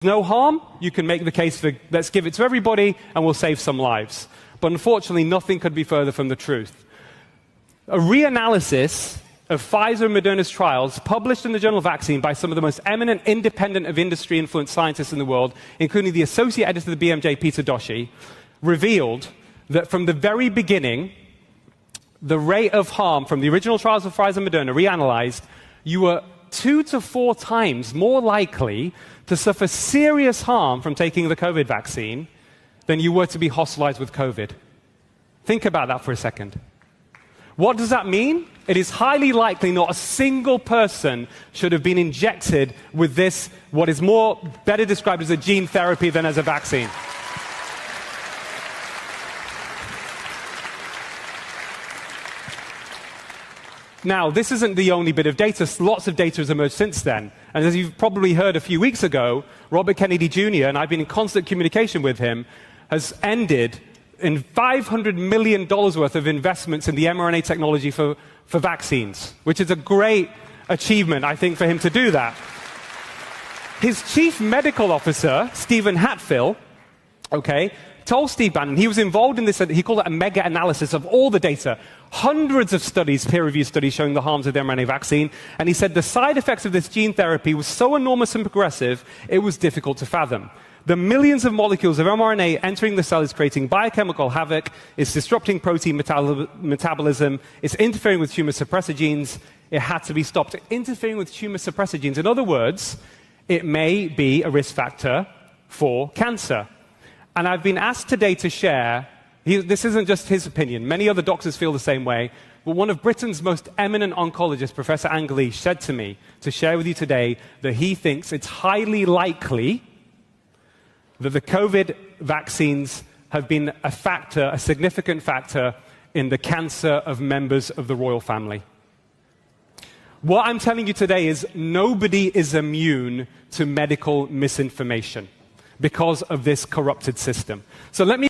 no harm, you can make the case for let's give it to everybody and we'll save some lives. But unfortunately, nothing could be further from the truth. A reanalysis of Pfizer and Moderna's trials, published in the journal Vaccine by some of the most eminent independent of industry-influenced scientists in the world, including the associate editor of the BMJ, Peter Doshi, revealed that from the very beginning, the rate of harm from the original trials of Pfizer and Moderna reanalyzed, you were 2 to 4 times more likely to suffer serious harm from taking the COVID vaccine than you were to be hospitalized with COVID. Think about that for a second. What does that mean? It is highly likely not a single person should have been injected with this, what is better described as a gene therapy than as a vaccine. Now, this isn't the only bit of data. Lots of data has emerged since then. And as you've probably heard a few weeks ago, Robert Kennedy Jr., and I've been in constant communication with him, has ended in $500 million worth of investments in the mRNA technology for vaccines, which is a great achievement, I think, for him to do that. His chief medical officer, Stephen Hatfill, told Steve Bannon, he was involved in this, he called it a mega-analysis of all the data, hundreds of studies, peer-reviewed studies showing the harms of the mRNA vaccine, and he said the side effects of this gene therapy was so enormous and progressive, it was difficult to fathom. The millions of molecules of mRNA entering the cell is creating biochemical havoc, it's disrupting protein metabolism, it's interfering with tumor suppressor genes, it had to be stopped. Interfering with tumor suppressor genes, in other words, it may be a risk factor for cancer. And I've been asked today to share, this isn't just his opinion, many other doctors feel the same way, but one of Britain's most eminent oncologists, Professor Angelique, said to me to share with you today that he thinks it's highly likely that the COVID vaccines have been a factor, a significant factor, in the cancer of members of the royal family. What I'm telling you today is nobody is immune to medical misinformation because of this corrupted system. So let me